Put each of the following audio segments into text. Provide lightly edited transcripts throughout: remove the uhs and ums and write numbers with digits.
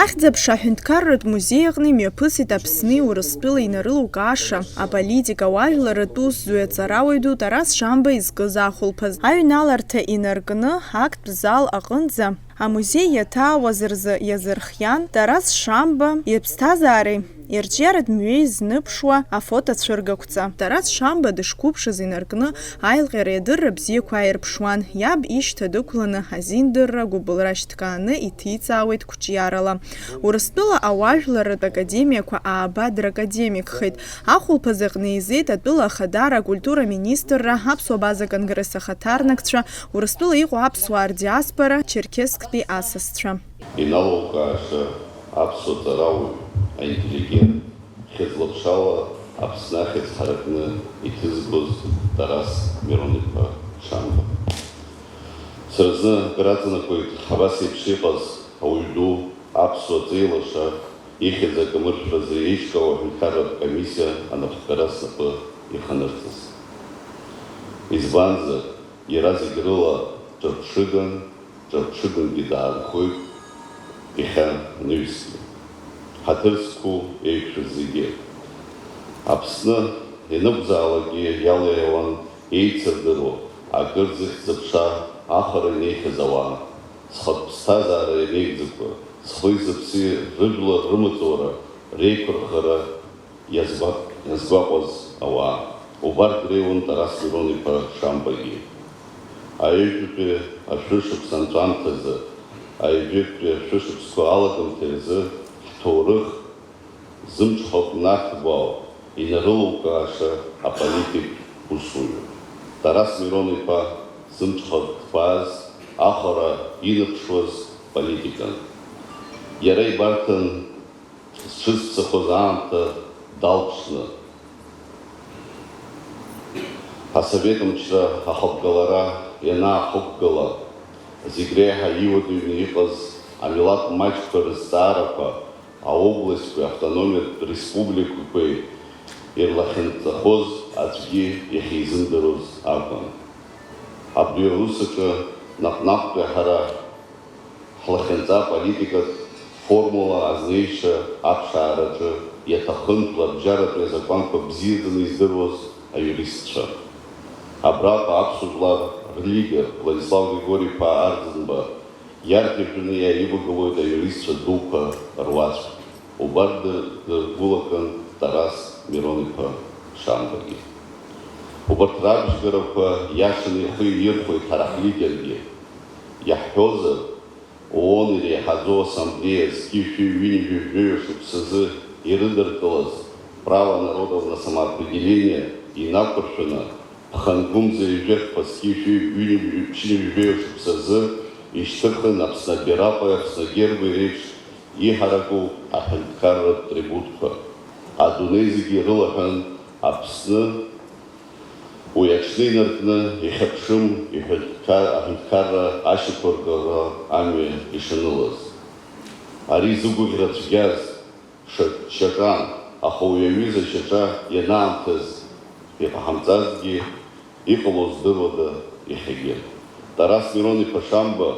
Ахьӡ-аԥша аҳәынҭқарратә музеи аҟны имҩаԥысит Аԥсни Урыстәылеи инарылукааша аполитика ауаажәларратә усзуҩ аҵарауаҩ ду Тарас Шамба изкыз ахәылԥаз. Аҩналарҭа инаркны актә зал аҟынӡа амузеи иаҭаауаз рзы иазырхиан Тарас Шамба иԥсҭазаареи ирҿиаратә мҩеи зныԥшуа афотоцәыргақәҵа. Тарас Шамба дышқәыԥшыз инаркны аилҟьареи адырра бзиақәа ааирԥшуан. Иаб ишьҭа дықәланы азиндырра гәыбылра шьҭкааны иҭиҵаауеит қәҿиарала. Урыстәыла ауаажәларратә академиақәа аабадракадемикхеит. Ахәылԥаз аҟны еизеит атәыла ахадара акультура министрра, Аԥсуа база конгресс ахаҭарнакцәа, Урыстәыла иҟоу аԥсуаа рдиаспора, Черкессктәи асасцәа. Иналукааша аԥсуа ҵарауаҩ аинтеллигент хьыӡла-ԥшала Аԥсны ахьӡ ҳаракны иҭызгоз Тарас Мирониԥа Шамба. Сара зны акыр аҵанакуеит абас еиԥш иҟаз ауаҩ ду аԥсуа ҵеилаша ихьӡ акамыршәразы еишькаау аҳәынҭқарратә комиссиа анапхгара снапы иханырҵаз. Избанзар, иара зегь рыла ҿырԥшыгангьы даанхоит иахьа ныҩсны. Ҳаҭыр зқәу еиқәшәаз зегьы. Аԥсны ианакәзаалакгьы иалаиауан еицырдыруа акыр зыхьӡ-аԥша ахара инеихьаз ауаа, зхатә ԥсҭазаара ианеигӡақәа, зхи-зыԥси рыжәла рымаҵура реиқәырхара иазгәаҟуаз ауаа. Убарҭ дреиуан Тарас Мирониԥа Шамбагьы. Аҩытәтәи ашәышықәса анҵәамҭазы, аҩытәтәи ашәышықәсқәа алагамҭа рзы ҳҭоурых зымҽхак нахбаау инарылукааша аполитик усуҩы. Тарас Мирониԥа зымҽхак дфааз, ахара инаԥшуаз политикан. Иара ибарҭан зҽызцахоз аамҭа далԥшны. Асовет мчра ахапгалара ианаахықәгала, зегь реиҳа иуадаҩны иҟаз амилаҭ маҷқәа рызҵаарақәа аобластқәеи автономиатә республикақәеи ирлахьынҵахоз аӡәгьы иахьизымдыруаз акәын. Абри аус аҿы наҟ-наҟтәи ҳара ҳлахьынҵа аполитикатә формула азнеишьа аԥшаараҿы иаҭахын лабжьаратәи азакәанқәа бзиаӡаны издыруаз аиуристцәа. Абраҟа аԥсуа жәлар рлидер Владислав Григорий-иԥа Арӡынба иарҭиҳәаны иааивагылоит аиуристцәа дуқәа руаӡәк. Убарҭ дыргәылакын Тарас Мирониԥа Шамбагьы. Убарҭ рабжьгарақәа иашаны ихы иирхәеит ҳара ҳлидергьы. Иаҳҳәозар, ООН иреиҳаӡоу ассамблеиа зқьышәи-ҩынҩажәаҩа шықәсазы ирыдыркылаз право народов на самоопределение инақәыршәаны ԥхангәымза ижәыхқәа зқьышәи-ҩынҩажәаҩа шықәсазы ишьҭыхын Аԥсны абираҟи Аԥсны агерби реиԥш иҳараку аҳәынҭқарратә трибутқәа. Адунеи зегьы ирылаҳәан Аԥсны уи аҽны инаркны ихьаԥшым аҳәынҭқарра ашьақәыргара амҩа ишанылаз. Ари зыгәаӷьра цәгьаз шьаҿан, аха уи аҩыза шьаҿа ианаамҭаз иҟаҳамҵазгьы иҟало здыруада иахьагьы. Тарас Мирониԥа Шамба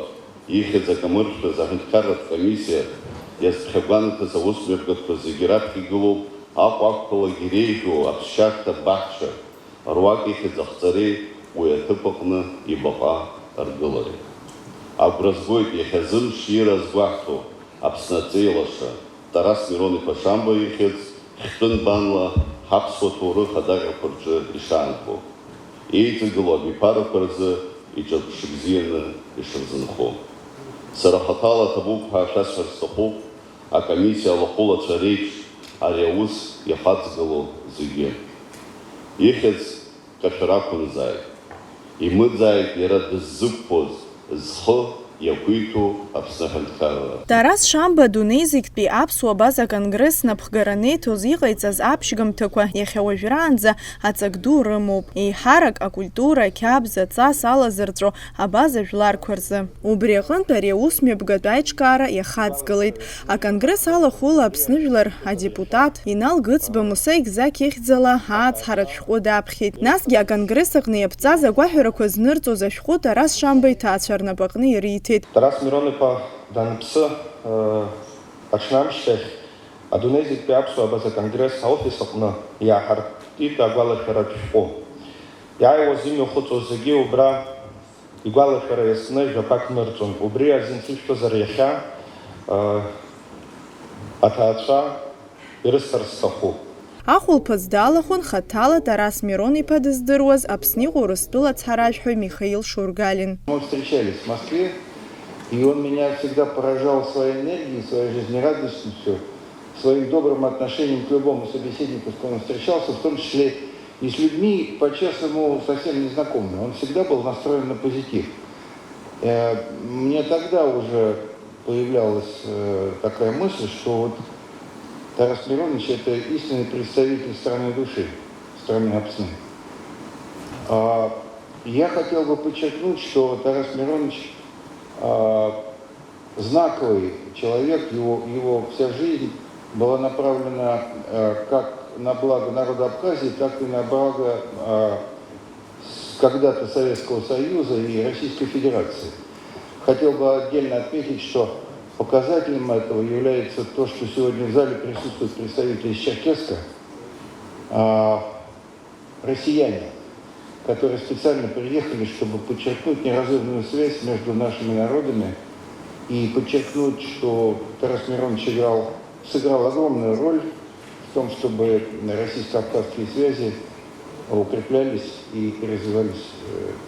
ихьӡ акамыршәаз аҳәынҭқарратә комиссиа иазԥхьагәанаҭаз аусмҩаԥгатәқәа зегьы раԥхьа игылоуп Аҟәа-Аҟәалагьы иреиӷьу аԥсшьарҭа баҳча руак ихьӡ ахҵареи уи аҭыԥ аҟны ибаҟа аргылареи. Агәра згоит иахьазымш ира згәаҳҭо Аԥсны аҵеилаша Тарас Мирониԥа Шамба ихьӡ хьтәын банла ҳаԥсуа ҭоурых адаҟьақәа рҿы ишаанхо. Еиҵагылоу абиԥарақәа рзы иҿырԥшы бзианы ишырзынхо. Сара хаҭала ҭабуп ҳәа шәасҳәарц сҭахуп акомиссиа алахәылацәа реиԥш ари аус иахаҵгыло зегьы. Ихьӡ кашәар акәымзааит, имыӡааит иара дыззықәԥоз зхы иақәиҭу Аԥсны аҳәынҭқарра. Тарас Шамба адунеи зегьтәи аԥсуа база конгресс напхгара неиҭоз иҟаиҵаз аԥшьгамҭақәа иахьа уажәраанӡа аҵак ду рымоуп. Еиҳарак акультура, ақьабз, аҵас алазырҵәо абаза жәларқәа рзы. Убри аҟынтә ари аусмҩаԥгатә аиҿкаара иахаҵгылеит. Аконгресс алахәыла Аԥсны жәлар адепутат Инал Гыцба Муса Егьзақь ихьӡала ацҳаратә шәҟәы даԥхьеит. Насгьы аконгресс аҟны иаԥҵаз агәаҳәарақәа знырҵоз ашәҟәы Тарас Шамба иҭаацәа рнапаҟны ириҭеит. Тарас Мирониԥа данԥсы аҽнамшьҭахь адунеи зегьтәи аԥсуа абаза конгресс аофис аҟны иааҳартит агәалашәаратә шәҟәы. Иааиуаз имҩахыҵуаз зегьы убра игәалашәара иазкны жәақәак нырҵон. Убри азин сышәҭозар иахьа аҭаацәа ирысҭар сҭахуп. Ахәылԥаз далахәын хаҭала Тарас Мирон-иԥа дыздыруаз Аԥсниҟәа Урыстәыла ацҳаражәҳәаҩ Михаил Шургалин. Мы встречались в Москве, и он меня всегда поражал своей энергией, своей жизнерадостностью, своим добрым отношением к любому собеседнику, с которым он встречался, в том числе и с людьми, по-честному, совсем незнакомыми. Он всегда был настроен на позитив. Мне тогда уже появлялась такая мысль, что вот Тарас Миронович – это истинный представитель страны души, страны Апсны. Я хотел бы подчеркнуть, что Тарас Миронович знаковый человек, его вся жизнь была направлена как на благо народа Абхазии, так и на благо когда-то Советского Союза и Российской Федерации. Хотел бы отдельно отметить, что показателем этого является то, что сегодня в зале присутствуют представители из Черкесска, россияне, которые специально приехали, чтобы подчеркнуть неразрывную связь между нашими народами и подчеркнуть, что Тарас Миронович сыграл огромную роль в том, чтобы российско-абхазские связи укреплялись и развивались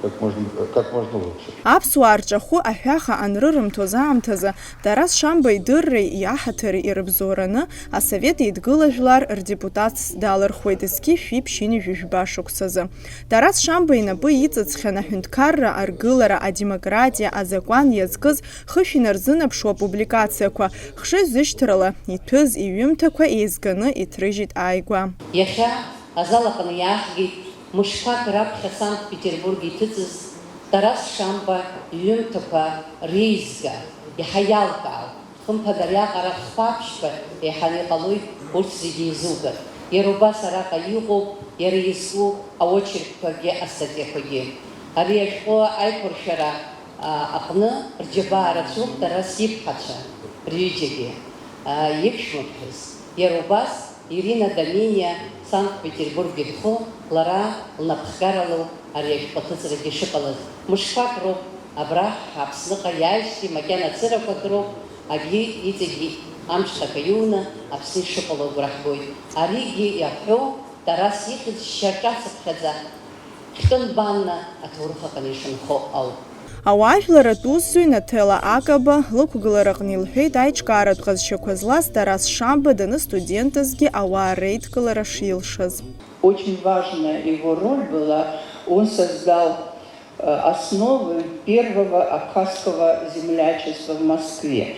как можно лучше. Аԥсуаа рҿахәы аҳәаха анрырымҭоз аамҭазы Тарас Шамба идырреи иаҳаҭыри ирыбзоураны Асовет Еидгыла-жәлар рдепутатс далырхуеит есқьи шәи-ԥшьини жәыжәба шықәсазы. Тарас Шамба инапы иҵыҵхьан аҳәынҭқарра, аргылара, адемократиа, азакәан иазкыз хышә инарзынаԥшуа апубликациақәа хшыҩзышьҭрала иҭәыз иҩымҭақәа еизганы иҭрыжьит ааигәа. Иахьа азал аҟны иаахгеит мышқәак раԥхьа Санкт-Петербург иҭыҵыз Тарас Шамба иҩымҭақәа реизга, иаҳа иалкаау, хымԥада ариаҟара хԥа-ԥшьба еиҳаны иҟалоит урҭ зегьы изугар. Иара убас араҟа иҟоуп иара изку аочеркқәагьы, астатиақәагьы. Ари ашәҟәы аиқәыршәара аҟны рџьабаа рацәоуп Тарас иԥҳацәа рҩыџьагьы иԥшәмаԥҳәыс. Иара убас Ирина Домениа Санкт-Петербург ирху лара лнапхгарало ари ашәҟәы аҭыҵрагьы шыҟалаз. Мышқәак роуп абра Аԥсныҟа иааижьҭеи макьана цырақәак роуп, агьи иҵегьы амшқәак иуны Аԥсны ишыҟало агәра ҳгоит. Аригьы иаҳәо Тарас ихьӡ шьаҿацыԥхьаӡа хьтәы-нбанны аҭоурых аҟны ишынхо ауп. Ауаажәларатә усзуҩ Наҭела Акаба лықәгылараҟны илҳәеит аиҿкааратә ҟазшьақәа злаз Тарас Шамба даныстудентызгьы ауаа реидкылара шилшаз. Очень важная его роль была, он создал основы первого абхазского землячества в Москве.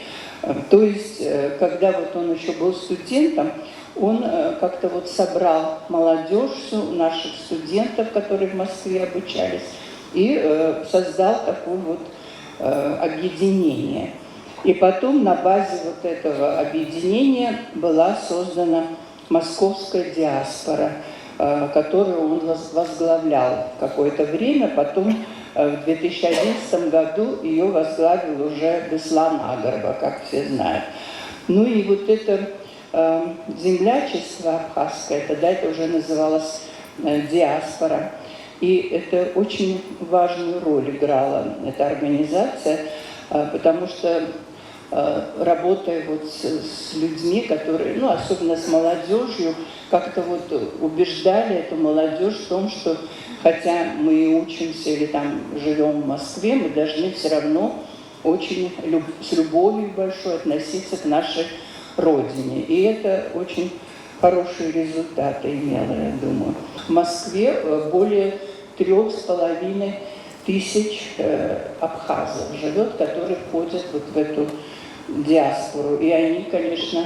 То есть, когда вот он еще был студентом, он как-то вот собрал молодежь, наших студентов, которые в Москве обучались, и создал такое вот объединение. И потом на базе вот этого объединения была создана московская диаспора, которую он возглавлял какое-то время. Потом в 2011 году ее возглавил уже Беслан Агарба, как все знают. Ну и вот это землячество абхазское, тогда это уже называлось диаспора. И это очень важную роль играла эта организация, потому что работая вот с людьми, которые, ну, особенно с молодежью, как-то вот убеждали эту молодежь в том, что хотя мы учимся или там живем в Москве, мы должны все равно очень с любовью большой относиться к нашей родине. И это очень хорошие результаты имело, я думаю. В Москве более 3,5 тысяч абхазов живет, которые входят вот в эту диаспору. И они, конечно,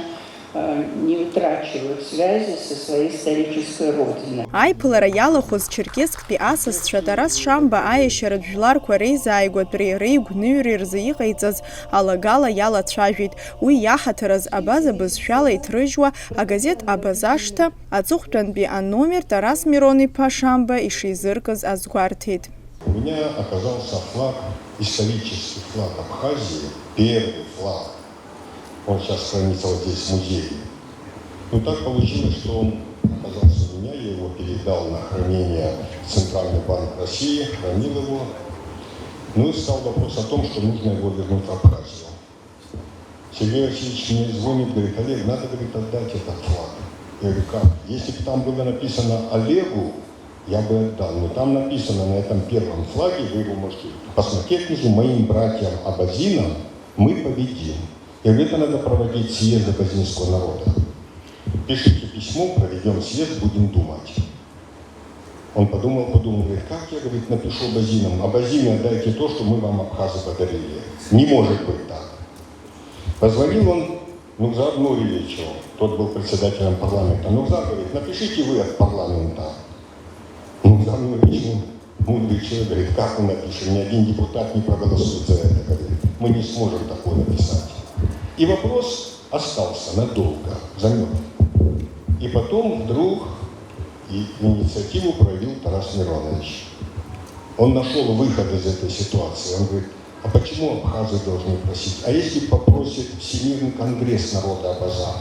не утрачивают связи со своей исторической родиной. Аиԥылара иалахәыз Черкессктәи асасцәа Тарас Шамба аиашьаратә жәларқәа реизааигәатәреи реигәныҩреи рзы иҟаиҵаз алагала иалацәажәеит. Уи иаҳаҭыраз абаза бызшәала иҭрыжьуа агазет Абазашҭа аҵыхәтәантәи аномер Тарас Мирон-иԥа Шамба ишизыркыз азгәарҭеит. меня оказался флаг, исторический флаг Абхазии, первый флаг. Он сейчас хранится вот здесь в музее. Ну так получилось, что он оказался у меня, я его передал на хранение в Центральный банк России, хранил его. Ну и стал вопрос о том, что нужно его вернуть в Абхазию. Сергей Васильевич мне звонит, говорит: Олег, надо, говорит, отдать этот флаг. Я говорю: как? Если бы там было написано Олегу, я бы отдал. Но там написано на этом первом флаге, вы его можете посмотреть внизу: моим братьям Абазинам мы победим. И это надо проводить съезд абазинского народа. Пишите письмо, проведем съезд, будем думать. Он подумал, говорит: как я, говорит, напишу абазинам? Абазины, отдайте то, что мы вам, абхазы, подарили. Не может быть так. Позвонил он Нугзару Нуриевичу, тот был председателем парламента. Нугзар говорит: напишите вы от парламента. Нугзар Нуриевич, мудрый человек, говорит: как мы напишем? Ни один депутат не проголосует за это, говорит. Мы не сможем такое написать. И вопрос остался надолго, замер. И потом вдруг инициативу проявил Тарас Миронович. Он нашел выход из этой ситуации. Он говорит: а почему абхазы должны просить? А если попросит Всемирный конгресс народа Абаза?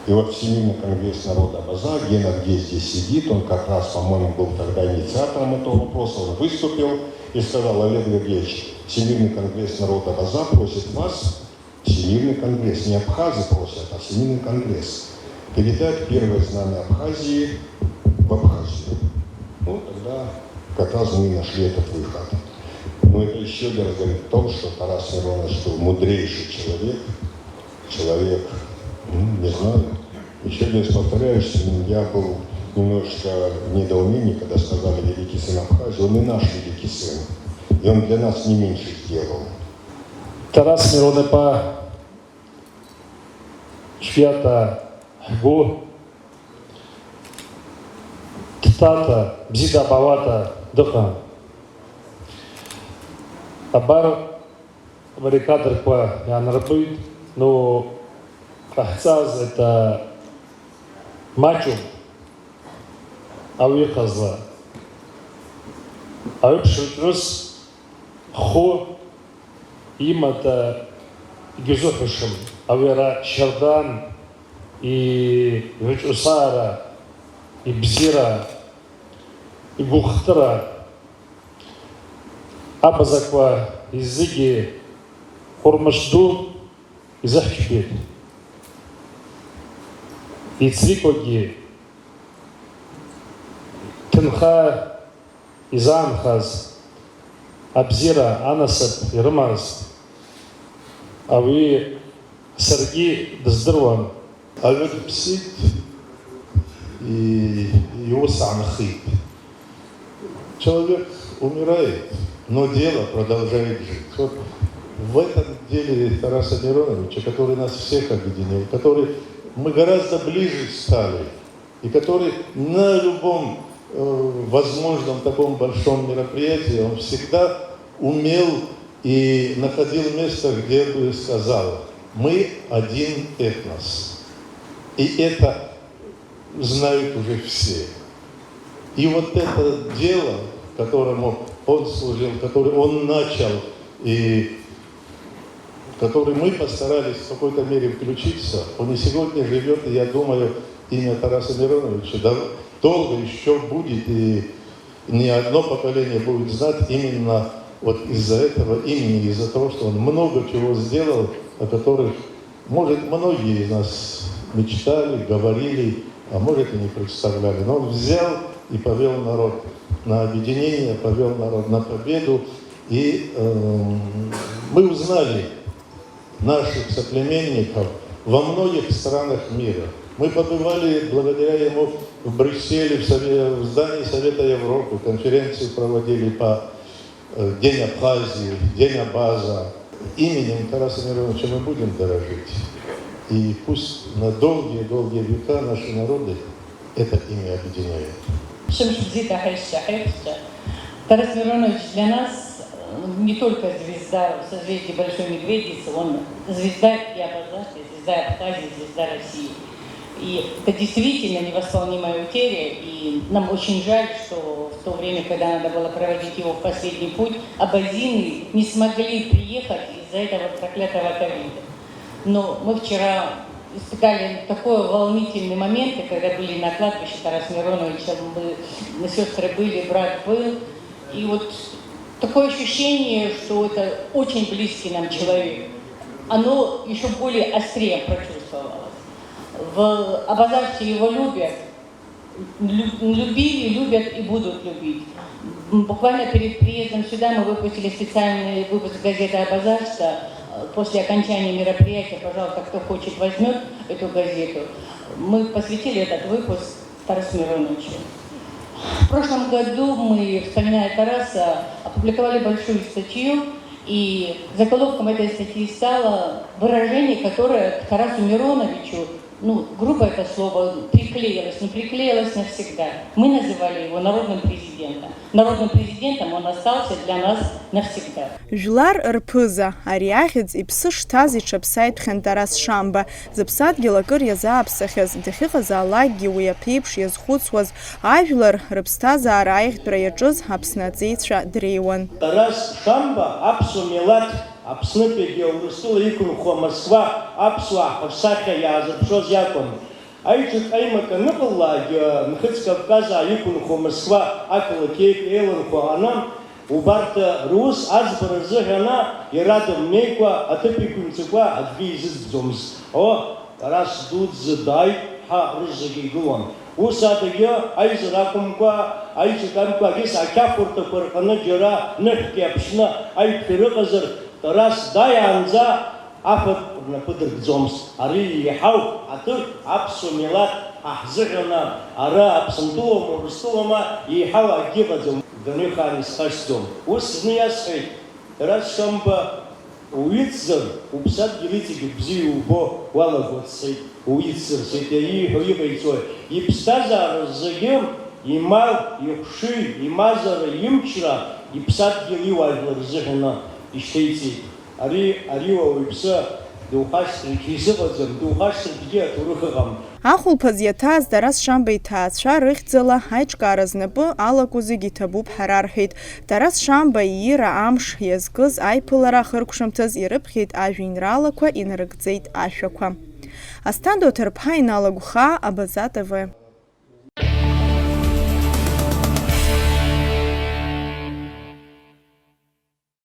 И вот Всемирный конгресс народа Абаза, Гена где здесь сидит, он как раз, по-моему, был тогда инициатором этого вопроса, он выступил и сказал: Олег Георгиевич, Всемирный конгресс народа Абаза просит вас, Всемирный конгресс, не абхазы просят, а Всемирный конгресс, передать первое знамя Абхазии в Абхазию. Ну, тогда как раз мы и нашли этот выход. Но это еще раз говорит о том, что Тарас Миронович был мудрейший человек, не знаю, еще раз повторяюсь, я был немножко в недоумении, когда сказали великий сын Абхазии. Он и наш великий сын, и он для нас не меньше сделал. Тарас Миронепа Швята Хго Тата Бзида Бавата Дыха Абар Варикадр по Янрабыт, но Ахцаз это мачо, Ауихазла, Аупшитрус Хо имата Гюзохашем, Авера Шардан и Вичусара, и Бзира, и Бухтара, Абазаква, Изыги, Хормашду, и Захчпет, и Цвикоги, Тенха, и Занхаз, Абзира, Анасап, и Рамаз, а вы Сергей Дздырван. Авер Псит и его Санхит. Человек умирает, но дело продолжает жить. Вот в этом деле Тараса Мироновича, который нас всех объединил, который мы гораздо ближе стали, и который на любом возможном таком большом мероприятии он всегда умел и находил место, где бы сказал: мы один этнос. И это знают уже все. И вот это дело, которому он служил, который он начал, и который мы постарались в какой-то мере включиться, он и сегодня живет, и я думаю, имя Тараса Мироновича долго еще будет, и не одно поколение будет знать именно вот из-за этого имени, из-за того, что он много чего сделал, о которых, может, многие из нас мечтали, говорили, а может и не представляли. Но он взял и повел народ на объединение, повел народ на победу. И мы узнали наших соплеменников во многих странах мира. Мы побывали благодаря ему в Брюсселе, в здании Совета Европы, конференцию проводили по День Абхазии, День Абаза. Именем Тараса Мироновича мы будем дорожить. И пусть на долгие-долгие века наши народы это имя объединяет. Тарас Миронович для нас не только звезда в созвездии Большой Медведицы, он звезда и Абаза, звезда Абхазии, звезда России. И это действительно невосполнимая утеря, и нам очень жаль, что в то время, когда надо было проводить его в последний путь, абазины не смогли приехать из-за этого проклятого ковида. Но мы вчера испытали такой волнительный момент, когда были на кладбище Тараса Мироновича, мы сестры были, брат был, и вот такое ощущение, что это очень близкий нам человек, оно еще более острее прочувствовалось. В Абазаште его любят, любили, любят и будут любить. Буквально перед приездом сюда мы выпустили специальный выпуск газеты «Абазашта». После окончания мероприятия, пожалуйста, кто хочет, возьмет эту газету. Мы посвятили этот выпуск Тарасу Мироновичу. В прошлом году мы, вспоминая Тараса, опубликовали большую статью, и заголовком этой статьи стало выражение, которое к Тарасу Мироновичу, грубо это слово, приклеилось, но приклеилось навсегда. Мы называли его народным президентом. Народным президентом он остался для нас навсегда. Жлар рпыза, ариахец и псы штаз и чапсайт Тарас Шамба. Запсадгил акыр язаапсахез, дыхыхаза алагги уяпепш язхуцваз, ажлар рпстаза араих драячыз апснацейца дрейуан. Тарас Шамба апсу милат Аԥснытәигьы Урыстәыла иқәынхо Москва, аԥсуаа ҳаԥсахьа иаазырԥшоз иакәын. Аиҿык аимак аныҟаллаагьы Нхыҵ Кавказаа иқәынхо Москва ақалақь еиланхо анам, убарҭ рус аӡбара рзыҳәана иара дымнеикәа, аҭыԥ иқәымҵакәа аӡәгьы изыӡбӡомызт. Тарас дуӡӡа дааит ҳәа рызегьы игылон. Ус адагьы аизара акәымкәа, аиҿык амкәа агьыс ақьафурҭақәа рҟны џьара ныҳәки аԥшны аиқәшәа рыҟазар, Тарас дааиаанӡа афатә рнапы дыркӡомызт. Ари иеиҳау аҭыԥ аԥсуа милаҭ ҳаҳзыҳәаны ара Аԥсынтәылоума, Урыстәылоума иеиҳау акгьы ыҟаӡам. Даныҩхаан исхашҭӡом. Ус зны иасҳәеит, Тарас Шамба уицзар, уԥсадгьыл иҵегьы бзиа иубо уалаго дцеит. Уицзар, ииҳәо иҟаиҵои. Иԥсҭазаара зегьы имал, ихәшыҩ, имазара, имчра, иԥсадгьыл иуаажәлар рзыҳәаны ишьҭеиҵеит. Ари ауаҩԥсы духашьҭыргьы изыҟаӡам, духашьҭыргьы аҭоурых ыҟам. Ахәылԥаз иаҭааз Тарас Шамба иҭаацәа рыхьӡала аиҿкаара знапы алаку зегьы иҭабуп ҳәа рарҳәеит. Тарас Шамба иира амш иазкыз аиԥылара хыркәшамҭаз ирыԥхьеит ажәеинраалақәа, инарыгӡеит ашәақәа. Асҭанда Оҭарԥҳа иналагәха, Абаза ТВ.